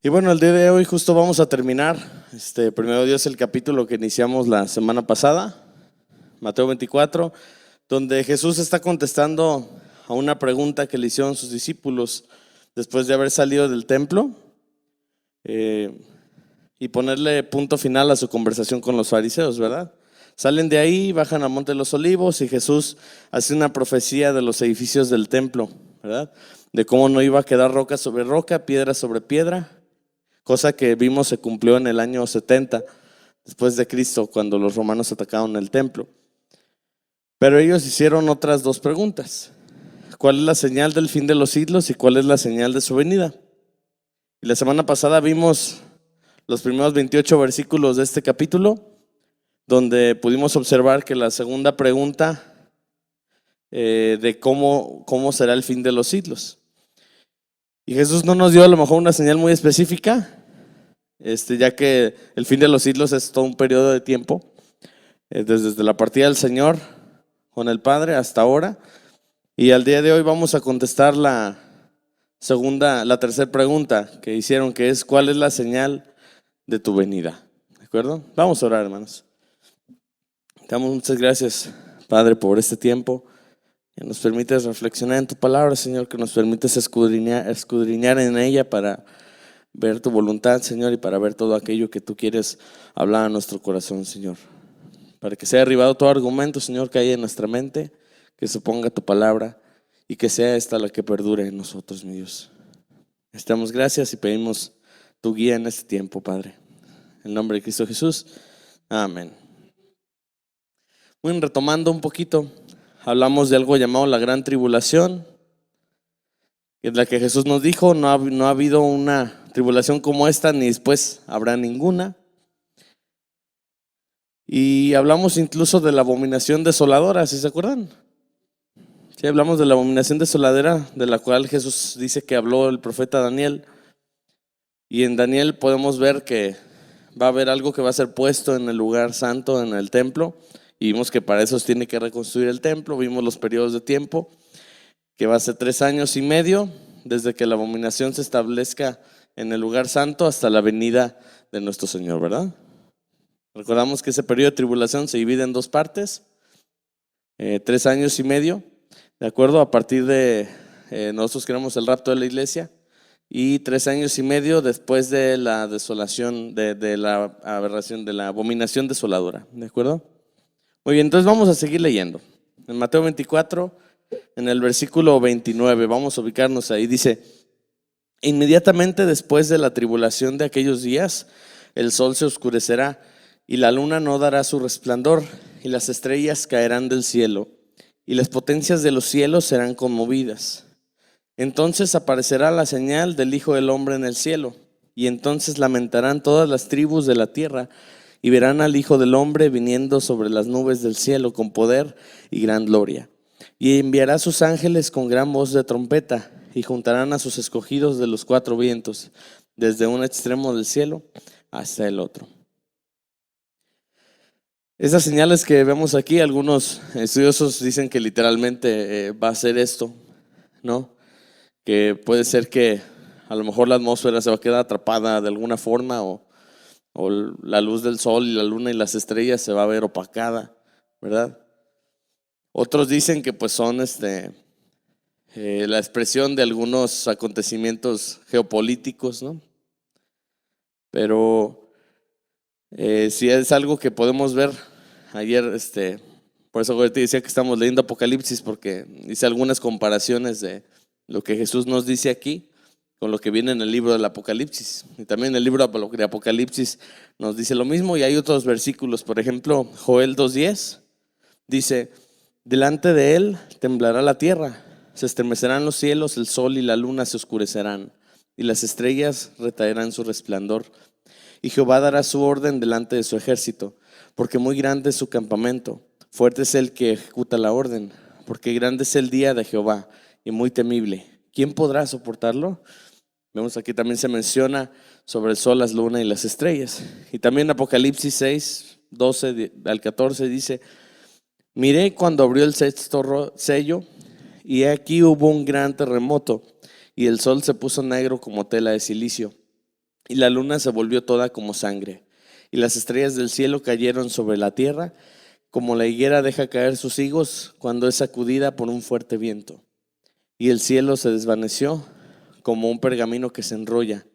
Y bueno, el día de hoy justo vamos a terminar, primero Dios, el capítulo que iniciamos la semana pasada, Mateo 24, donde Jesús está contestando a una pregunta que le hicieron sus discípulos después de haber salido del templo eh, y ponerle punto final a su conversación con los fariseos, ¿verdad? Salen de ahí, bajan al Monte de los Olivos y Jesús hace una profecía de los edificios del templo, ¿verdad? De cómo no iba a quedar roca sobre roca, piedra sobre piedra. Cosa que vimos se cumplió en el año 70 después de Cristo, cuando los romanos atacaron el templo. Pero ellos hicieron otras dos preguntas. ¿Cuál es la señal del fin de los siglos y cuál es la señal de su venida? Y la semana pasada vimos los primeros 28 versículos de este capítulo, donde pudimos observar que la segunda pregunta de cómo será el fin de los siglos. Y Jesús no nos dio a lo mejor una señal muy específica, ya que el fin de los siglos es todo un periodo de tiempo, desde la partida del Señor con el Padre hasta ahora. Y al día de hoy vamos a contestar la tercera pregunta que hicieron, que es: ¿cuál es la señal de tu venida? ¿De acuerdo? Vamos a orar, hermanos. Te damos muchas gracias, Padre, por este tiempo que nos permites reflexionar en tu palabra, Señor, que nos permites escudriñar en ella para ver tu voluntad, Señor, y para ver todo aquello que tú quieres hablar a nuestro corazón, Señor. Para que sea derribado todo argumento, Señor, que haya en nuestra mente, que se ponga tu palabra y que sea esta la que perdure en nosotros, mi Dios. Les damos gracias y pedimos tu guía en este tiempo, Padre. En el nombre de Cristo Jesús. Amén. Bueno, retomando un poquito, hablamos de algo llamado la gran tribulación, en la que Jesús nos dijo: no ha habido una tribulación como esta, ni después habrá ninguna. Y hablamos incluso de la abominación desoladora, ¿sí se acuerdan? Sí, hablamos de la abominación desoladora, de la cual Jesús dice que habló el profeta Daniel. Y en Daniel podemos ver que va a haber algo que va a ser puesto en el lugar santo, en el templo. Y vimos que para eso se tiene que reconstruir el templo. Vimos los periodos de tiempo, que va a ser 3 años y medio, desde que la abominación se establezca en el lugar santo hasta la venida de nuestro Señor, ¿verdad? Recordamos que ese periodo de tribulación se divide en 2 partes, 3 años y medio, ¿de acuerdo? A partir de, nosotros creemos el rapto de la iglesia, y 3 años y medio después de la desolación, de la aberración, de la abominación desoladora, ¿de acuerdo? Muy bien, entonces vamos a seguir leyendo. En Mateo 24, en el versículo 29, vamos a ubicarnos ahí, dice: inmediatamente después de la tribulación de aquellos días, el sol se oscurecerá y la luna no dará su resplandor, y las estrellas caerán del cielo, y las potencias de los cielos serán conmovidas. Entonces aparecerá la señal del Hijo del Hombre en el cielo, y entonces lamentarán todas las tribus de la tierra, y verán al Hijo del Hombre viniendo sobre las nubes del cielo con poder y gran gloria. Y enviará a sus ángeles con gran voz de trompeta, y juntarán a sus escogidos de los 4 vientos, desde un extremo del cielo hasta el otro. Esas señales que vemos aquí, algunos estudiosos dicen que literalmente va a ser esto, ¿no? Que puede ser que a lo mejor la atmósfera se va a quedar atrapada de alguna forma, o la luz del sol y la luna y las estrellas se va a ver opacada, ¿verdad? Otros dicen que pues son la expresión de algunos acontecimientos geopolíticos, ¿no? Pero si es algo que podemos ver ayer, por eso te decía que estamos leyendo Apocalipsis, porque hice algunas comparaciones de lo que Jesús nos dice aquí con lo que viene en el libro del Apocalipsis. Y también el libro de Apocalipsis nos dice lo mismo, y hay otros versículos. Por ejemplo, Joel 2:10 dice: delante de él temblará la tierra, se estremecerán los cielos, el sol y la luna se oscurecerán, y las estrellas retraerán su resplandor. Y Jehová dará su orden delante de su ejército, porque muy grande es su campamento. Fuerte es el que ejecuta la orden, porque grande es el día de Jehová y muy temible. ¿Quién podrá soportarlo? Vemos aquí también se menciona sobre el sol, las lunas y las estrellas. Y también Apocalipsis 6, 12 al 14 dice: miré cuando abrió el 6º sello, y aquí hubo un gran terremoto, y el sol se puso negro como tela de silicio, y la luna se volvió toda como sangre, y las estrellas del cielo cayeron sobre la tierra, como la higuera deja caer sus higos cuando es sacudida por un fuerte viento. Y el cielo se desvaneció como un pergamino que se enrolla,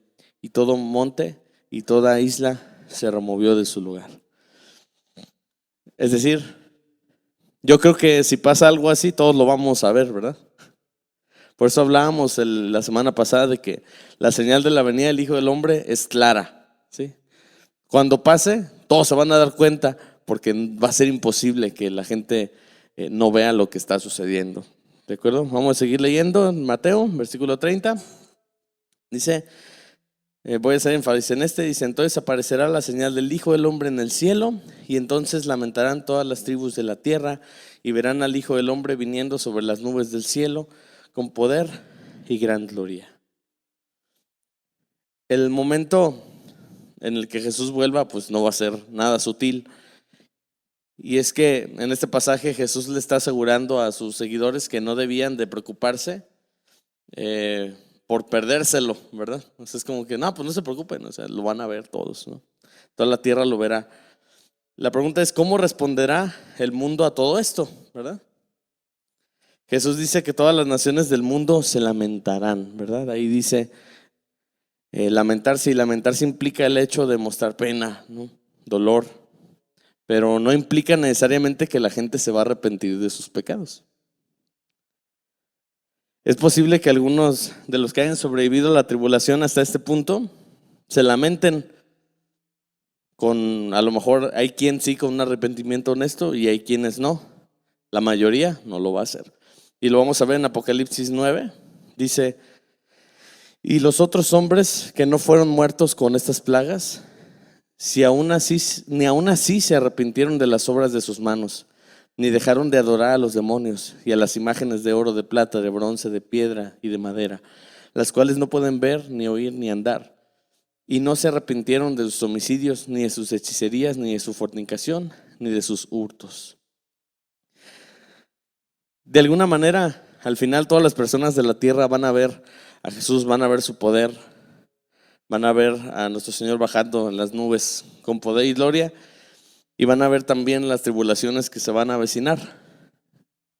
y todo monte y toda isla se removió de su lugar. Es decir, yo creo que si pasa algo así, todos lo vamos a ver, ¿verdad? Por eso hablábamos la semana pasada de que la señal de la venida del Hijo del Hombre es clara, ¿sí? Cuando pase, todos se van a dar cuenta, porque va a ser imposible que la gente no vea lo que está sucediendo. ¿De acuerdo? Vamos a seguir leyendo en Mateo, versículo 30. Dice, voy a hacer énfasis en dice: entonces aparecerá la señal del Hijo del Hombre en el cielo, y entonces lamentarán todas las tribus de la tierra, y verán al Hijo del Hombre viniendo sobre las nubes del cielo, con poder y gran gloria. El momento en el que Jesús vuelva, pues no va a ser nada sutil. Y es que en este pasaje Jesús le está asegurando a sus seguidores que no debían de preocuparse por perdérselo, ¿verdad? O sea, es como que, no, pues no se preocupen, o sea, lo van a ver todos, ¿no? Toda la tierra lo verá. La pregunta es, ¿cómo responderá el mundo a todo esto, verdad? Jesús dice que todas las naciones del mundo se lamentarán, ¿verdad? Ahí dice lamentarse, y lamentarse implica el hecho de mostrar pena, ¿no? Dolor, pero no implica necesariamente que la gente se va a arrepentir de sus pecados. Es posible que algunos de los que hayan sobrevivido a la tribulación hasta este punto se lamenten a lo mejor hay quien sí con un arrepentimiento honesto y hay quienes no. La mayoría no lo va a hacer. Y lo vamos a ver en Apocalipsis 9. Dice, y los otros hombres que no fueron muertos con estas plagas, ni aún así se arrepintieron de las obras de sus manos, ni dejaron de adorar a los demonios y a las imágenes de oro, de plata, de bronce, de piedra y de madera, las cuales no pueden ver, ni oír, ni andar. Y no se arrepintieron de sus homicidios, ni de sus hechicerías, ni de su fornicación, ni de sus hurtos. De alguna manera, al final todas las personas de la tierra van a ver a Jesús, van a ver su poder, van a ver a nuestro Señor bajando en las nubes con poder y gloria, y van a ver también las tribulaciones que se van a avecinar.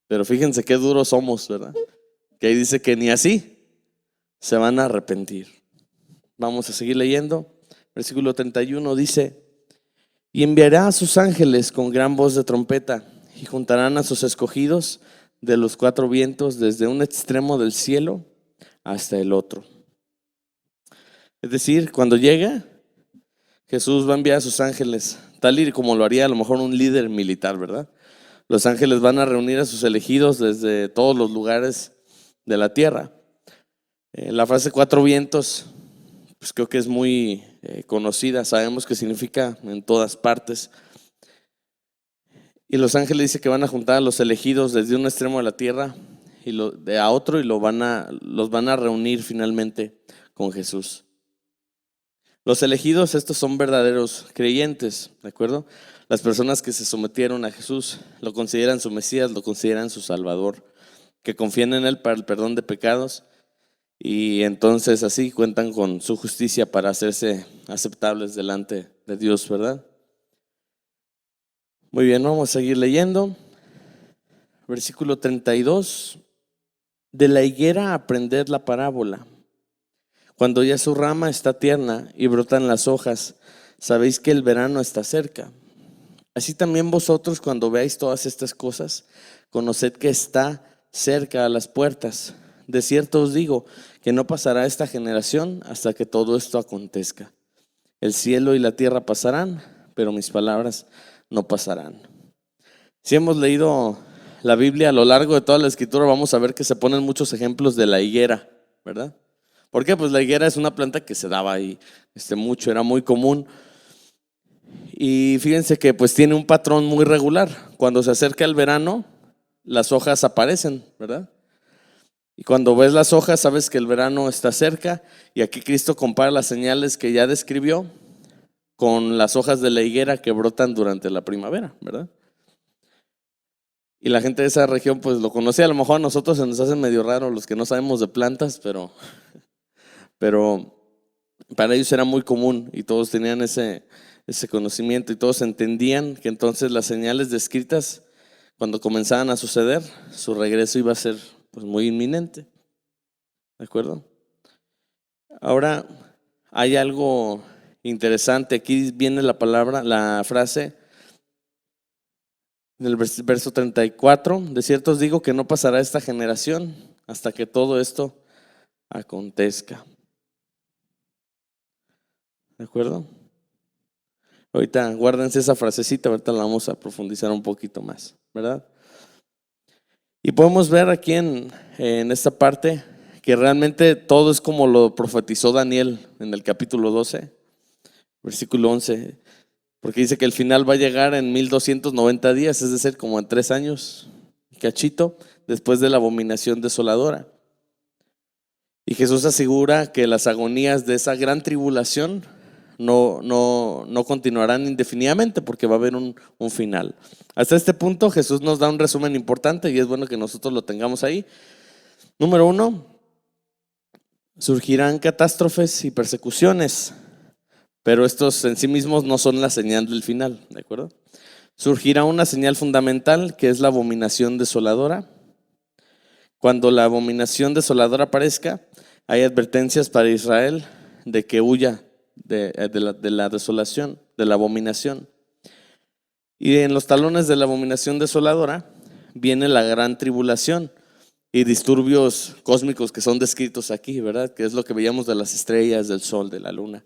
Pero fíjense qué duros somos, ¿verdad? Que ahí dice que ni así se van a arrepentir. Vamos a seguir leyendo. Versículo 31 dice, y enviará a sus ángeles con gran voz de trompeta, y juntarán a sus escogidos de los cuatro vientos, desde un extremo del cielo hasta el otro. Es decir, cuando llega, Jesús va a enviar a sus ángeles, tal y como lo haría a lo mejor un líder militar, ¿verdad? Los ángeles van a reunir a sus elegidos desde todos los lugares de la tierra. La frase cuatro vientos, pues creo que es muy conocida, sabemos que significa en todas partes. Y los ángeles dice que van a juntar a los elegidos desde un extremo de la tierra a otro, y los van a reunir finalmente con Jesús. Los elegidos, estos son verdaderos creyentes, ¿de acuerdo? Las personas que se sometieron a Jesús, lo consideran su Mesías, lo consideran su Salvador, que confían en Él para el perdón de pecados, y entonces así cuentan con su justicia para hacerse aceptables delante de Dios, ¿verdad? Muy bien, vamos a seguir leyendo. Versículo 32. De la higuera aprended la parábola. Cuando ya su rama está tierna y brotan las hojas, sabéis que el verano está cerca. Así también vosotros, cuando veáis todas estas cosas, conoced que está cerca a las puertas. De cierto os digo que no pasará esta generación hasta que todo esto acontezca. El cielo y la tierra pasarán, pero mis palabras no pasarán. Si hemos leído la Biblia a lo largo de toda la escritura, vamos a ver que se ponen muchos ejemplos de la higuera, ¿verdad? ¿Por qué? Pues la higuera es una planta que se daba ahí mucho, era muy común. Y fíjense que pues tiene un patrón muy regular. Cuando se acerca el verano, las hojas aparecen, ¿verdad? Y cuando ves las hojas, sabes que el verano está cerca. Y aquí Cristo compara las señales que ya describió con las hojas de la higuera que brotan durante la primavera, ¿verdad? Y la gente de esa región pues lo conocía. A lo mejor a nosotros se nos hace medio raro los que no sabemos de plantas, pero Para ellos era muy común y todos tenían ese conocimiento y todos entendían que entonces las señales descritas, cuando comenzaban a suceder, su regreso iba a ser pues muy inminente. ¿De acuerdo? Ahora hay algo interesante. Aquí viene la frase del verso 34. De cierto os digo que no pasará esta generación hasta que todo esto acontezca. ¿De acuerdo? Ahorita guárdense esa frasecita, ahorita la vamos a profundizar un poquito más, ¿verdad? Y podemos ver aquí en esta parte que realmente todo es como lo profetizó Daniel en el capítulo 12, versículo 11, porque dice que el final va a llegar en 1290 días, es decir, como en 3 años, cachito, después de la abominación desoladora. Y Jesús asegura que las agonías de esa gran tribulación no continuarán indefinidamente porque va a haber un final. Hasta este punto Jesús nos da un resumen importante y es bueno que nosotros lo tengamos ahí. Número 1, surgirán catástrofes y persecuciones, pero estos en sí mismos no son la señal del final, ¿de acuerdo? Surgirá una señal fundamental que es la abominación desoladora. Cuando la abominación desoladora aparezca, hay advertencias para Israel de que huya de la desolación, de la abominación. Y en los talones de la abominación desoladora viene la gran tribulación y disturbios cósmicos que son descritos aquí, ¿verdad? Que es lo que veíamos de las estrellas, del sol, de la luna.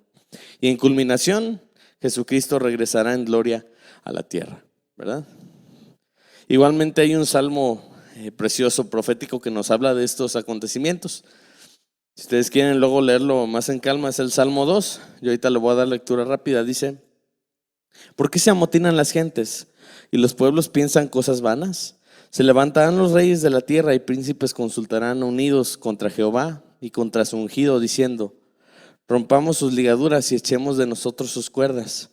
Y en culminación, Jesucristo regresará en gloria a la tierra, ¿verdad? Igualmente hay un salmo precioso, profético, que nos habla de estos acontecimientos. Si ustedes quieren luego leerlo más en calma, es el Salmo 2. Yo ahorita le voy a dar lectura rápida. Dice: ¿por qué se amotinan las gentes y los pueblos piensan cosas vanas? Se levantarán los reyes de la tierra y príncipes consultarán unidos contra Jehová y contra su ungido, diciendo: rompamos sus ligaduras y echemos de nosotros sus cuerdas.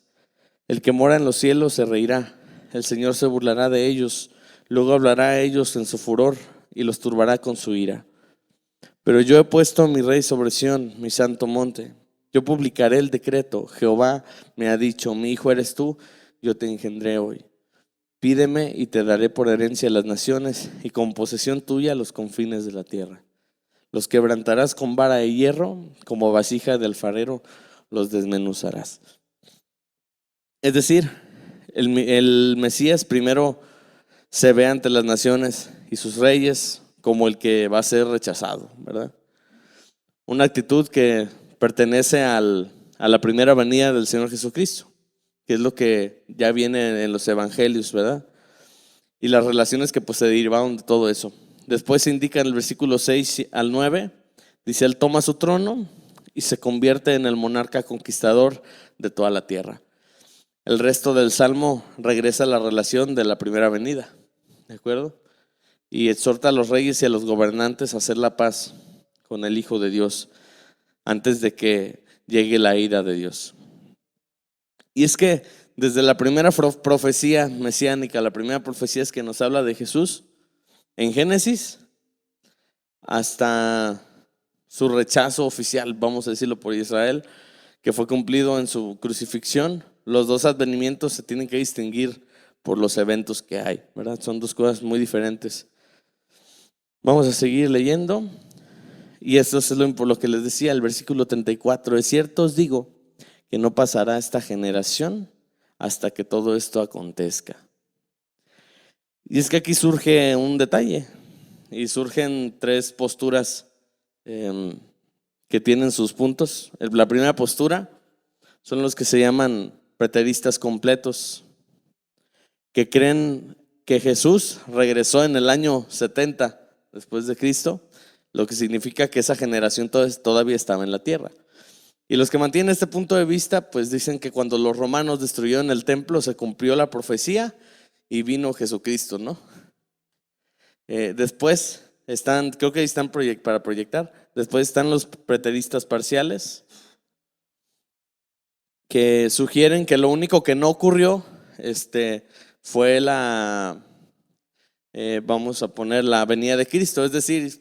El que mora en los cielos se reirá, el Señor se burlará de ellos, luego hablará a ellos en su furor y los turbará con su ira. Pero yo he puesto a mi rey sobre Sión, mi santo monte. Yo publicaré el decreto. Jehová me ha dicho: mi hijo eres tú, yo te engendré hoy. Pídeme y te daré por herencia las naciones y como posesión tuya los confines de la tierra. Los quebrantarás con vara de hierro, como vasija de alfarero los desmenuzarás. Es decir, el Mesías primero se ve ante las naciones y sus reyes como el que va a ser rechazado, ¿verdad? Una actitud que pertenece a la primera venida del Señor Jesucristo, que es lo que ya viene en los evangelios, ¿verdad? Y las relaciones que pues se derivaron de todo eso. Después se indica en el versículo 6 al 9, dice: él toma su trono y se convierte en el monarca conquistador de toda la tierra. El resto del salmo regresa a la relación de la primera venida, ¿de acuerdo? Y exhorta a los reyes y a los gobernantes a hacer la paz con el Hijo de Dios antes de que llegue la ira de Dios. Y es que desde la primera profecía mesiánica, la primera profecía es que nos habla de Jesús en Génesis, hasta su rechazo oficial, vamos a decirlo, por Israel, que fue cumplido en su crucifixión. Los dos advenimientos se tienen que distinguir por los eventos que hay, ¿verdad? Son dos cosas muy diferentes. Vamos a seguir leyendo. Y esto es por lo que les decía, el versículo 34. Es cierto os digo que no pasará esta generación hasta que todo esto acontezca. Y es que aquí surge un detalle. Y surgen 3 posturas que tienen sus puntos. La primera postura son los que se llaman preteristas completos, que creen que Jesús regresó en el año 70 después de Cristo, lo que significa que esa generación todavía estaba en la tierra. Y los que mantienen este punto de vista pues dicen que cuando los romanos destruyeron el templo se cumplió la profecía y vino Jesucristo, ¿no? Después están, creo que ahí están para proyectar. Después están los preteristas parciales, que sugieren que lo único que no ocurrió fue vamos a poner la venida de Cristo. Es decir,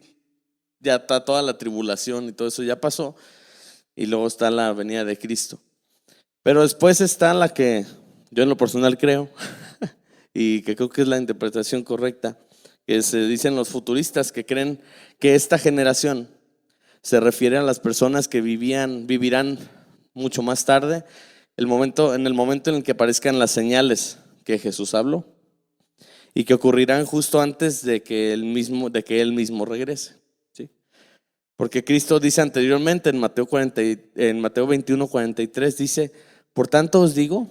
ya está toda la tribulación y todo eso ya pasó. y luego está la venida de Cristo. Pero después está la que yo en lo personal creo y que creo que es la interpretación correcta, que se dicen los futuristas, que creen que esta generación se refiere a las personas que vivirán mucho más tarde, en el momento en el que aparezcan las señales que Jesús habló y que ocurrirán justo antes de que él mismo regrese, ¿sí? Porque Cristo dice anteriormente en Mateo 21:43, dice: por tanto os digo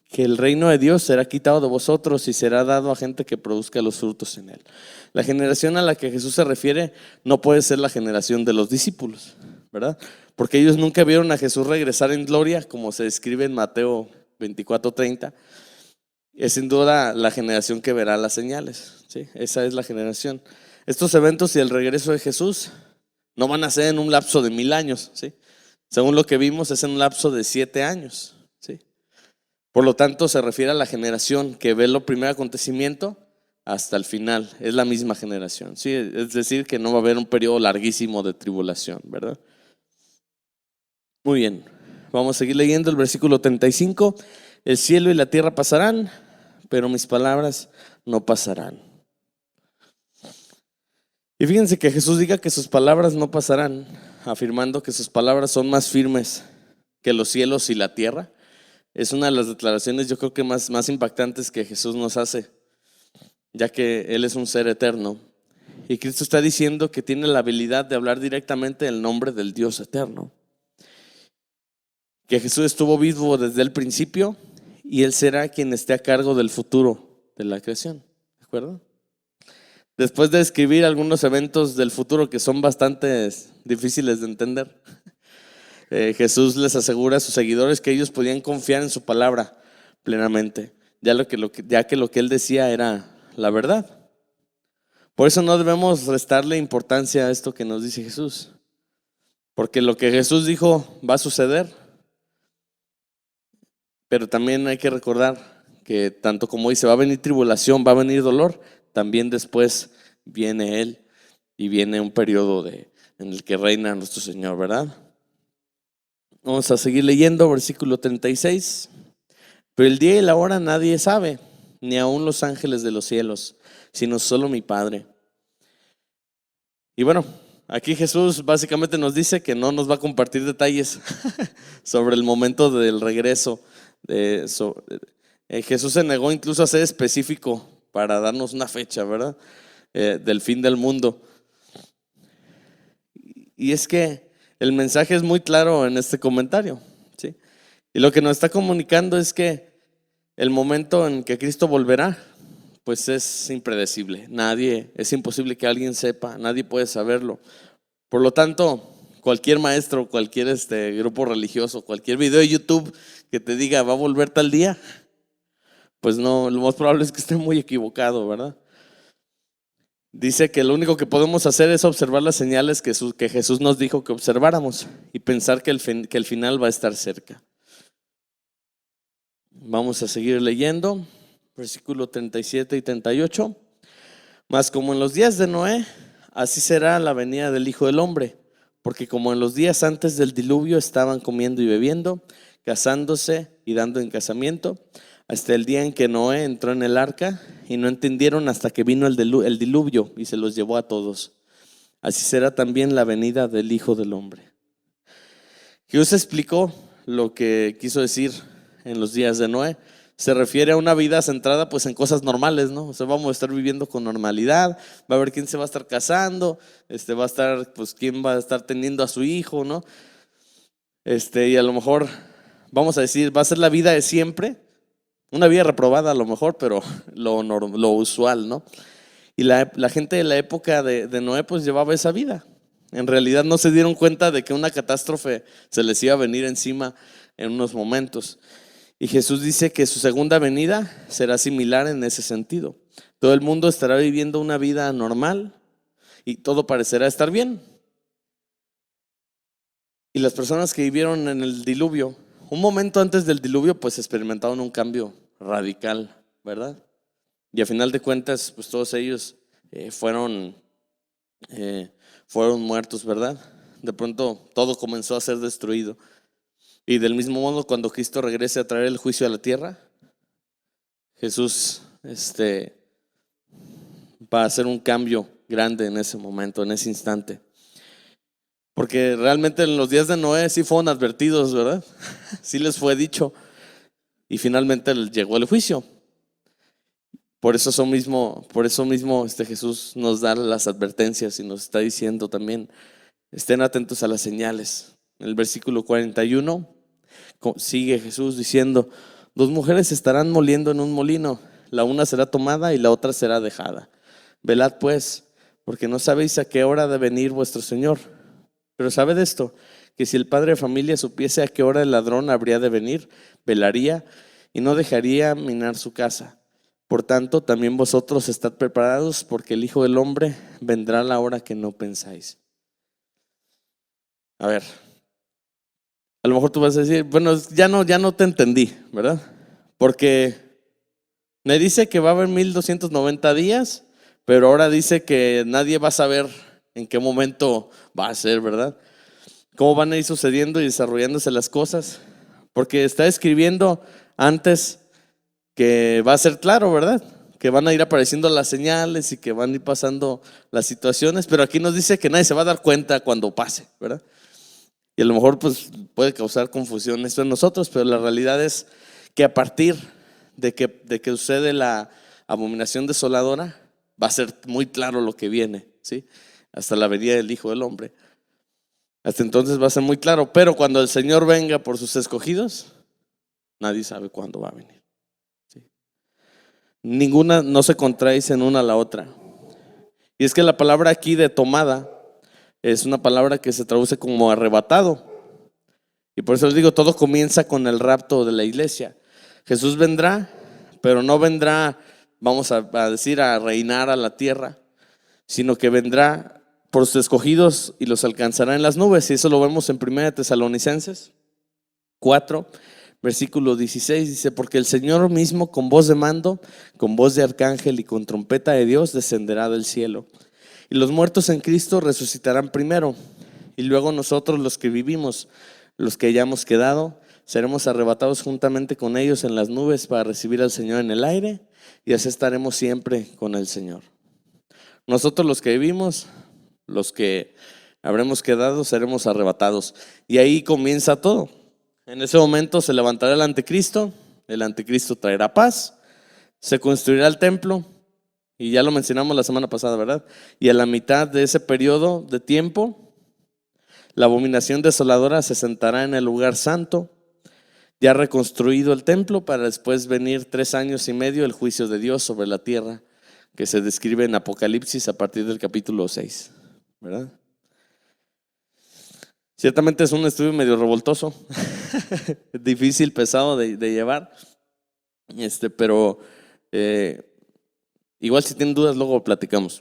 que el reino de Dios será quitado de vosotros y será dado a gente que produzca los frutos en él. La generación a la que Jesús se refiere no puede ser la generación de los discípulos, ¿verdad? Porque ellos nunca vieron a Jesús regresar en gloria, como se describe en Mateo 24:30. Es sin duda la generación que verá las señales, ¿sí? Esa es la generación. Estos eventos y el regreso de Jesús no van a ser en un lapso de 1000 años, ¿sí? Según lo que vimos, es en un lapso de 7 años, ¿sí? Por lo tanto, se refiere a la generación que ve el primer acontecimiento hasta el final. Es la misma generación, ¿sí? Es decir, que no va a haber un periodo larguísimo de tribulación, ¿verdad? Muy bien, vamos a seguir leyendo el versículo 35. El cielo y la tierra pasarán, pero mis palabras no pasarán. Y fíjense que Jesús diga que sus palabras no pasarán, afirmando que sus palabras son más firmes que los cielos y la tierra. Es una de las declaraciones, yo creo que más impactantes que Jesús nos hace, ya que Él es un ser eterno. Y Cristo está diciendo que tiene la habilidad de hablar directamente el nombre del Dios eterno. Que Jesús estuvo vivo desde el principio y Él será quien esté a cargo del futuro de la creación, ¿de acuerdo? Después de describir algunos eventos del futuro que son bastante difíciles de entender, Jesús les asegura a sus seguidores que ellos podían confiar en su palabra plenamente, ya que lo que Él decía era la verdad. Por eso no debemos restarle importancia a esto que nos dice Jesús, porque lo que Jesús dijo va a suceder. Pero también hay que recordar que tanto como dice, va a venir tribulación, va a venir dolor, también después viene Él y viene un periodo en el que reina nuestro Señor, ¿verdad? Vamos a seguir leyendo, versículo 36. Pero el día y la hora nadie sabe, ni aun los ángeles de los cielos, sino solo mi Padre. Y bueno, aquí Jesús básicamente nos dice que no nos va a compartir detalles sobre el momento del regreso. Jesús se negó incluso a ser específico para darnos una fecha, ¿verdad? Del fin del mundo. Y es que el mensaje es muy claro en este comentario, ¿sí? Y lo que nos está comunicando es que el momento en que Cristo volverá, pues es impredecible. Es imposible que alguien sepa, nadie puede saberlo. Por lo tanto, cualquier maestro, cualquier grupo religioso, cualquier video de YouTube que te diga va a volver tal día, pues no, lo más probable es que esté muy equivocado, ¿verdad? Dice que lo único que podemos hacer es observar las señales que Jesús nos dijo que observáramos y pensar que el final va a estar cerca. Vamos a seguir leyendo, versículo 37 y 38. Mas como en los días de Noé, así será la venida del Hijo del Hombre. Porque como en los días antes del diluvio estaban comiendo y bebiendo, casándose y dando en casamiento, hasta el día en que Noé entró en el arca, y no entendieron hasta que vino el diluvio y se los llevó a todos. Así será también la venida del Hijo del Hombre. Jesús explicó lo que quiso decir en los días de Noé. Se refiere a una vida centrada pues en cosas normales, ¿no? O sea, vamos a estar viviendo con normalidad, va a haber quién se va a estar casando, va a estar, pues quién va a estar teniendo a su hijo, ¿no? Y a lo mejor, vamos a decir, va a ser la vida de siempre, una vida reprobada a lo mejor, pero lo usual, ¿no? Y la gente de la época de Noé pues llevaba esa vida. En realidad no se dieron cuenta de que una catástrofe se les iba a venir encima en unos momentos. Y Jesús dice que su segunda venida será similar en ese sentido. Todo el mundo estará viviendo una vida normal y todo parecerá estar bien. Y las personas que vivieron en el diluvio, un momento antes del diluvio, pues experimentaron un cambio radical, ¿verdad? Y a final de cuentas, pues todos ellos fueron muertos, ¿verdad? de pronto todo comenzó a ser destruido. Y del mismo modo, cuando Cristo regrese a traer el juicio a la tierra, Jesús va a hacer un cambio grande en ese momento, en ese instante. Porque realmente en los días de Noé sí fueron advertidos, ¿verdad? Sí les fue dicho. Y finalmente llegó el juicio. Por eso mismo Jesús nos da las advertencias y nos está diciendo también, estén atentos a las señales. En el versículo 41 sigue Jesús diciendo, 2 mujeres estarán moliendo en un molino, la una será tomada y la otra será dejada. Velad pues, porque no sabéis a qué hora ha de venir vuestro Señor. Pero sabed esto, que si el padre de familia supiese a qué hora el ladrón habría de venir, velaría y no dejaría minar su casa. Por tanto, también vosotros estad preparados, porque el Hijo del Hombre vendrá a la hora que no pensáis. A ver, a lo mejor tú vas a decir, bueno, ya no te entendí, ¿verdad? Porque me dice que va a haber 1290 días, pero ahora dice que nadie va a saber en qué momento va a ser, ¿verdad? Cómo van a ir sucediendo y desarrollándose las cosas. Porque está escribiendo antes que va a ser claro, ¿verdad? Que van a ir apareciendo las señales y que van a ir pasando las situaciones, pero aquí nos dice que nadie se va a dar cuenta cuando pase, ¿verdad? Y a lo mejor pues puede causar confusión esto en nosotros, pero la realidad es que a partir de que sucede la abominación desoladora, va a ser muy claro lo que viene, ¿sí? Hasta la venida del Hijo del Hombre. Hasta entonces va a ser muy claro, pero cuando el Señor venga por sus escogidos, nadie sabe cuándo va a venir. Ninguna no se contradicen una a la otra. Y es que la palabra aquí de tomada es una palabra que se traduce como arrebatado. Y por eso les digo, todo comienza con el rapto de la iglesia. Jesús vendrá, pero no vendrá, vamos a decir, a reinar a la tierra, sino que vendrá por sus escogidos y los alcanzará en las nubes. Y eso lo vemos en 1 Tesalonicenses 4. Versículo 16 dice, porque el Señor mismo con voz de mando, con voz de arcángel y con trompeta de Dios descenderá del cielo. Y los muertos en Cristo resucitarán primero. Y luego nosotros los que vivimos, los que hayamos quedado, seremos arrebatados juntamente con ellos en las nubes para recibir al Señor en el aire. Y así estaremos siempre con el Señor. Nosotros los que vivimos, los que habremos quedado, seremos arrebatados. Y ahí comienza todo. En ese momento se levantará el anticristo traerá paz, se construirá el templo, y ya lo mencionamos la semana pasada, ¿verdad? Y a la mitad de ese periodo de tiempo, la abominación desoladora se sentará en el lugar santo, ya reconstruido el templo, para después venir 3 años y medio el juicio de Dios sobre la tierra, que se describe en Apocalipsis a partir del capítulo 6, ¿verdad? Ciertamente es un estudio medio revoltoso, difícil, pesado de llevar, pero igual si tienen dudas luego platicamos.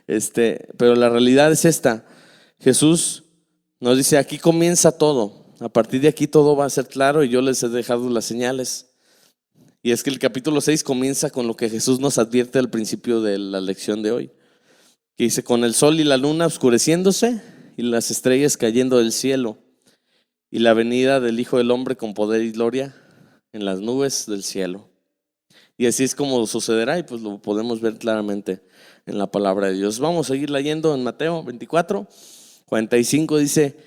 Pero la realidad es esta: Jesús nos dice, aquí comienza todo, a partir de aquí todo va a ser claro y yo les he dejado las señales. Y es que el capítulo 6 comienza con lo que Jesús nos advierte al principio de la lección de hoy, que dice, con el sol y la luna oscureciéndose y las estrellas cayendo del cielo, y la venida del Hijo del Hombre con poder y gloria en las nubes del cielo. Y así es como sucederá, y pues lo podemos ver claramente en la palabra de Dios. Vamos a seguir leyendo en Mateo 24, 45 dice,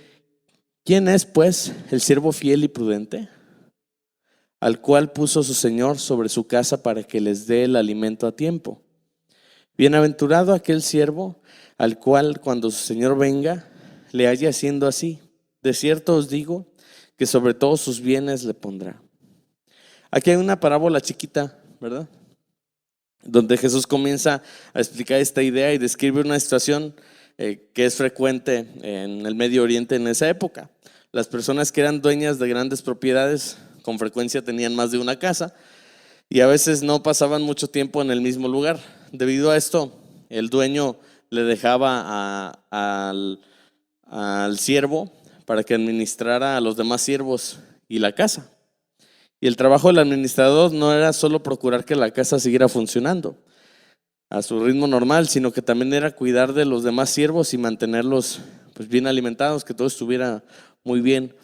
¿quién es pues el siervo fiel y prudente, al cual puso su Señor sobre su casa para que les dé el alimento a tiempo? Bienaventurado aquel siervo al cual cuando su Señor venga le haya haciendo así. De cierto os digo que sobre todos sus bienes le pondrá. Aquí hay una parábola chiquita, ¿verdad? Donde Jesús comienza a explicar esta idea y describe una situación que es frecuente en el Medio Oriente en esa época. Las personas que eran dueñas de grandes propiedades con frecuencia tenían más de una casa y a veces no pasaban mucho tiempo en el mismo lugar. Debido a esto, el dueño le dejaba al siervo para que administrara a los demás siervos y la casa. Y el trabajo del administrador no era solo procurar que la casa siguiera funcionando a su ritmo normal, sino que también era cuidar de los demás siervos y mantenerlos pues bien alimentados, que todo estuviera muy bien.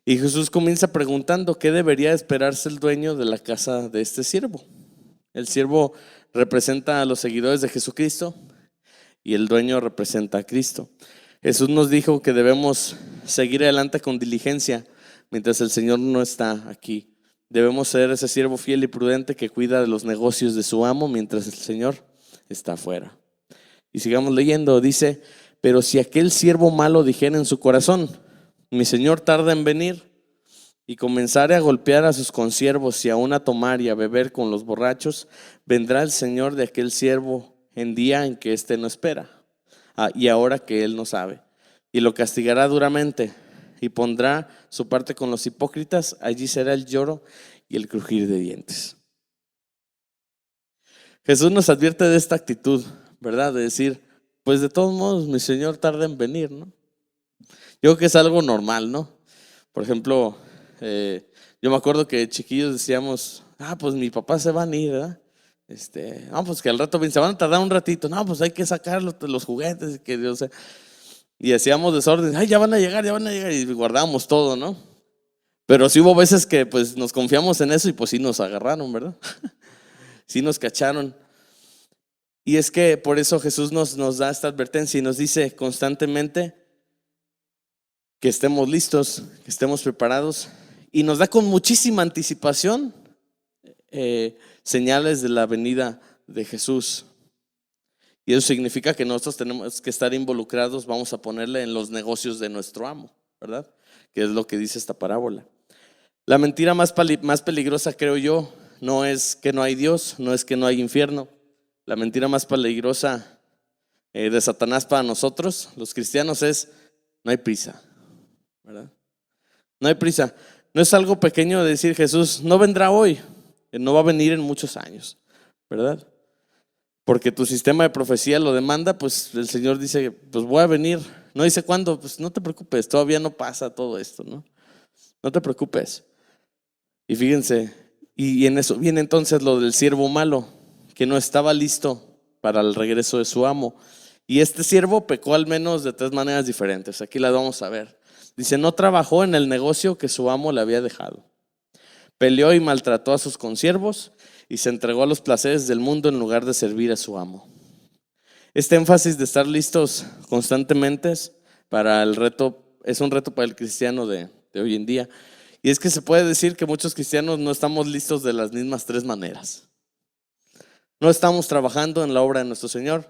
Y Jesús comienza preguntando qué debería esperarse el dueño de la casa de este siervo. El siervo representa a los seguidores de Jesucristo y el dueño representa a Cristo. Jesús nos dijo que debemos seguir adelante con diligencia mientras el Señor no está aquí. Debemos ser ese siervo fiel y prudente que cuida de los negocios de su amo mientras el Señor está afuera. Y sigamos leyendo, dice: pero si aquel siervo malo dijera en su corazón: mi Señor tarda en venir, y comenzare a golpear a sus consiervos y aún a tomar y a beber con los borrachos, vendrá el Señor de aquel siervo en día en que éste no espera, y ahora que él no sabe, y lo castigará duramente, y pondrá su parte con los hipócritas. Allí será el lloro y el crujir de dientes. Jesús nos advierte de esta actitud, ¿verdad? De decir, pues de todos modos mi Señor tarda en venir, ¿no? Yo creo que es algo normal, ¿no? Por ejemplo, yo me acuerdo que chiquillos decíamos, pues mi papá se va a ir, ¿verdad? No, pues que al rato se van a tardar un ratito. No, pues hay que sacar los juguetes, que Dios sea. Y hacíamos desorden, ya van a llegar, y guardábamos todo, ¿no? Pero sí hubo veces que pues nos confiamos en eso y pues sí nos agarraron, ¿verdad? Sí nos cacharon. Y es que por eso Jesús nos da esta advertencia y nos dice constantemente que estemos listos, que estemos preparados, y nos da con muchísima anticipación señales de la venida de Jesús. Y eso significa que nosotros tenemos que estar involucrados, vamos a ponerle, en los negocios de nuestro amo, ¿verdad? Que es lo que dice esta parábola. La mentira más peligrosa, creo yo, no es que no hay Dios, no es que no hay infierno. La mentira más peligrosa de Satanás para nosotros, los cristianos, es: no hay prisa, ¿verdad? No hay prisa. No es algo pequeño de decir: Jesús no vendrá hoy, no va a venir en muchos años, ¿verdad? Porque tu sistema de profecía lo demanda, pues el Señor dice: pues voy a venir. No dice cuándo, pues no te preocupes, todavía no pasa todo esto, ¿no? No te preocupes. Y fíjense, y en eso viene entonces lo del siervo malo, que no estaba listo para el regreso de su amo. Y este siervo pecó al menos de 3 maneras diferentes. Aquí las vamos a ver. Dice: no trabajó en el negocio que su amo le había dejado. Peleó y maltrató a sus consiervos y se entregó a los placeres del mundo en lugar de servir a su amo. Este énfasis de estar listos constantemente para el reto, es un reto para el cristiano de hoy en día. Y es que se puede decir que muchos cristianos no estamos listos de las mismas 3 maneras. No estamos trabajando en la obra de nuestro Señor.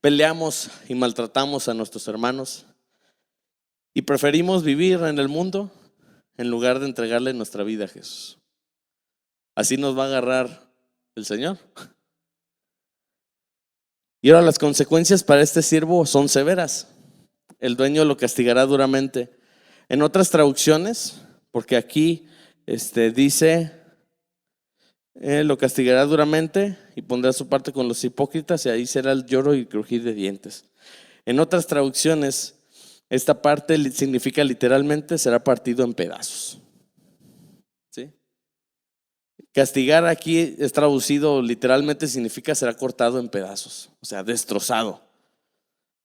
Peleamos y maltratamos a nuestros hermanos. Y preferimos vivir en el mundo en lugar de entregarle nuestra vida a Jesús. Así nos va a agarrar el Señor. Y ahora las consecuencias para este siervo son severas. El dueño lo castigará duramente. En otras traducciones, porque aquí dice: lo castigará duramente y pondrá su parte con los hipócritas, y ahí será el lloro y el crujir de dientes. En otras traducciones, esta parte significa literalmente: será partido en pedazos. ¿Sí? Castigar aquí es traducido literalmente, significa será cortado en pedazos, o sea, destrozado.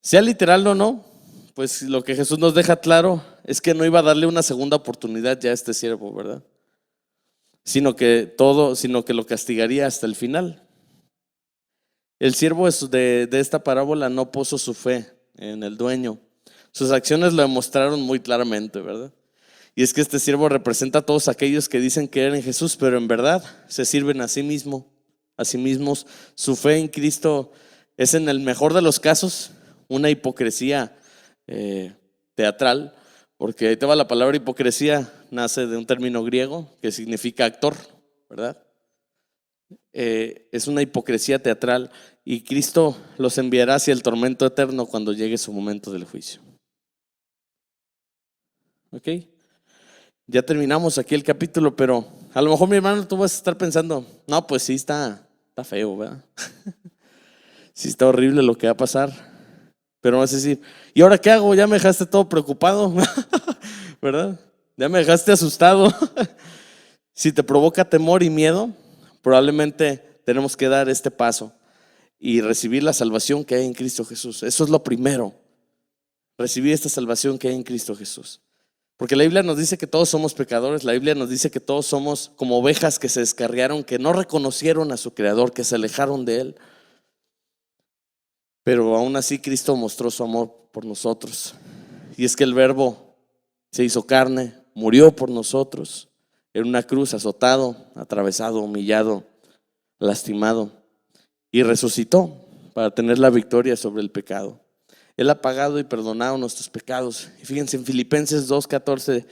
Sea literal o no, pues lo que Jesús nos deja claro es que no iba a darle una segunda oportunidad ya a este siervo, ¿verdad? Sino que lo castigaría hasta el final. El siervo de esta parábola no puso su fe en el dueño. Sus acciones lo demostraron muy claramente, ¿verdad? Y es que este siervo representa a todos aquellos que dicen creer en Jesús, pero en verdad se sirven a sí mismos. Su fe en Cristo es, en el mejor de los casos, una hipocresía teatral, porque ahí te va la palabra hipocresía, nace de un término griego que significa actor, ¿verdad? Es una hipocresía teatral, y Cristo los enviará hacia el tormento eterno cuando llegue su momento del juicio. ¿Ok? Ya terminamos aquí el capítulo, pero a lo mejor, mi hermano, tú vas a estar pensando: no, pues sí está feo, ¿verdad? Sí está horrible lo que va a pasar. Pero vas a decir: ¿y ahora qué hago? Ya me dejaste todo preocupado, ¿verdad? Ya me dejaste asustado. Si te provoca temor y miedo, probablemente tenemos que dar este paso y recibir la salvación que hay en Cristo Jesús. Eso es lo primero. recibir esta salvación que hay en Cristo Jesús. Porque la Biblia nos dice que todos somos pecadores, la Biblia nos dice que todos somos como ovejas que se descarriaron, que no reconocieron a su Creador, que se alejaron de Él. Pero aún así Cristo mostró su amor por nosotros. Y es que el Verbo se hizo carne, murió por nosotros en una cruz, azotado, atravesado, humillado, lastimado, y resucitó para tener la victoria sobre el pecado. Él ha pagado y perdonado nuestros pecados. Y fíjense, en Filipenses 2:14,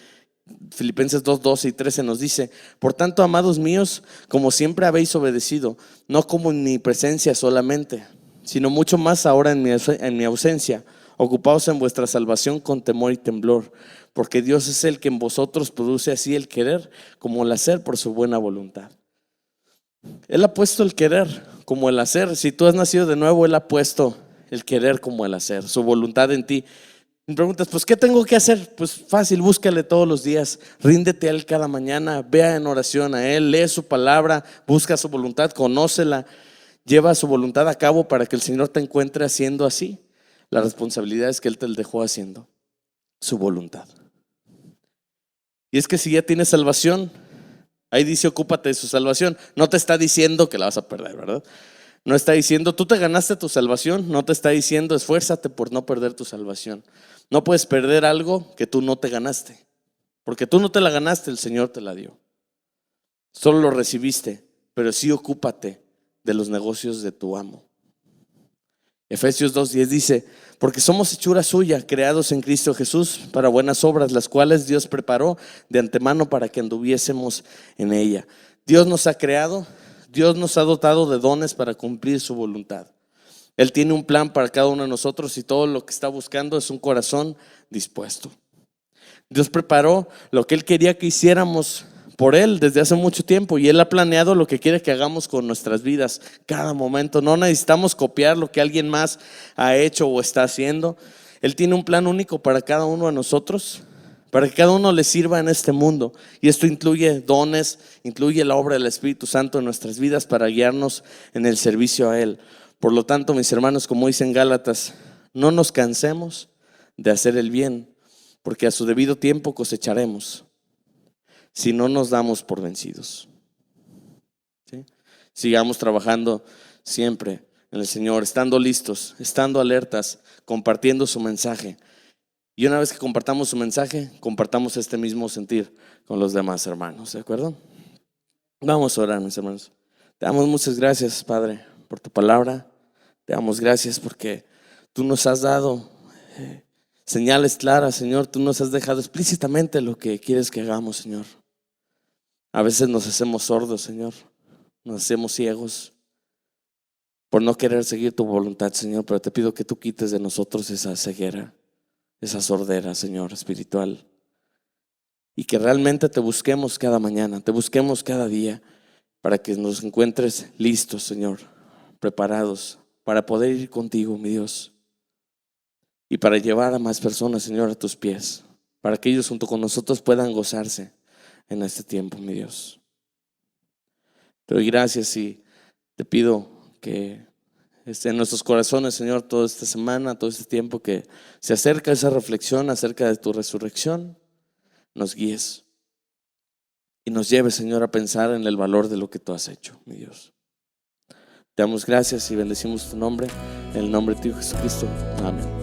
Filipenses 2:12 y 13 nos dice: por tanto, amados míos, como siempre habéis obedecido, no como en mi presencia solamente, sino mucho más ahora en mi ausencia, ocupaos en vuestra salvación con temor y temblor, porque Dios es el que en vosotros produce así el querer como el hacer por su buena voluntad. Él ha puesto el querer como el hacer. Si tú has nacido de nuevo, Él ha puesto el querer como el hacer, su voluntad en ti. Me preguntas, pues ¿qué tengo que hacer? Pues fácil, búscale todos los días, ríndete a Él cada mañana, vea en oración a Él, lee su palabra, busca su voluntad, conócela, lleva su voluntad a cabo para que el Señor te encuentre haciendo así las responsabilidades que Él te dejó haciendo, su voluntad. Y es que si ya tienes salvación, ahí dice ocúpate de su salvación. No te está diciendo que la vas a perder, ¿verdad? No está diciendo tú te ganaste tu salvación. No te está diciendo esfuérzate por no perder tu salvación. No puedes perder algo que tú no te ganaste, porque tú no te la ganaste, el Señor te la dio. Solo lo recibiste, pero sí ocúpate de los negocios de tu amo. Efesios 2:10 dice: porque somos hechura suya, creados en Cristo Jesús para buenas obras, las cuales Dios preparó de antemano para que anduviésemos en ella. Dios nos ha creado, Dios nos ha dotado de dones para cumplir su voluntad. Él tiene un plan para cada uno de nosotros y todo lo que está buscando es un corazón dispuesto. Dios preparó lo que Él quería que hiciéramos por Él desde hace mucho tiempo, y Él ha planeado lo que quiere que hagamos con nuestras vidas cada momento. No necesitamos copiar lo que alguien más ha hecho o está haciendo. Él tiene un plan único para cada uno de nosotros, para que cada uno le sirva en este mundo, y esto incluye dones, incluye la obra del Espíritu Santo en nuestras vidas para guiarnos en el servicio a Él. Por lo tanto, mis hermanos, como dice en Gálatas, no nos cansemos de hacer el bien, porque a su debido tiempo cosecharemos, si no nos damos por vencidos. ¿Sí? Sigamos trabajando siempre en el Señor, estando listos, estando alertas, compartiendo su mensaje. Y una vez que compartamos su mensaje, compartamos este mismo sentir con los demás hermanos, ¿de acuerdo? Vamos a orar, mis hermanos. Te damos muchas gracias, Padre, por tu palabra. Te damos gracias porque tú nos has dado señales claras, Señor. Tú nos has dejado explícitamente lo que quieres que hagamos, Señor. A veces nos hacemos sordos, Señor. Nos hacemos ciegos por no querer seguir tu voluntad, Señor. Pero te pido que tú quites de nosotros esa ceguera, esa sordera, Señor, espiritual. Y que realmente te busquemos cada mañana, te busquemos cada día, para que nos encuentres listos, Señor, preparados para poder ir contigo, mi Dios. Y para llevar a más personas, Señor, a tus pies, para que ellos junto con nosotros puedan gozarse en este tiempo, mi Dios. Te doy gracias y te pido que esté en nuestros corazones, Señor, toda esta semana, todo este tiempo que se acerca esa reflexión acerca de tu resurrección, nos guíes y nos lleves, Señor, a pensar en el valor de lo que tú has hecho, mi Dios. Te damos gracias y bendecimos tu nombre, en el nombre de tu Hijo Jesucristo. Amén.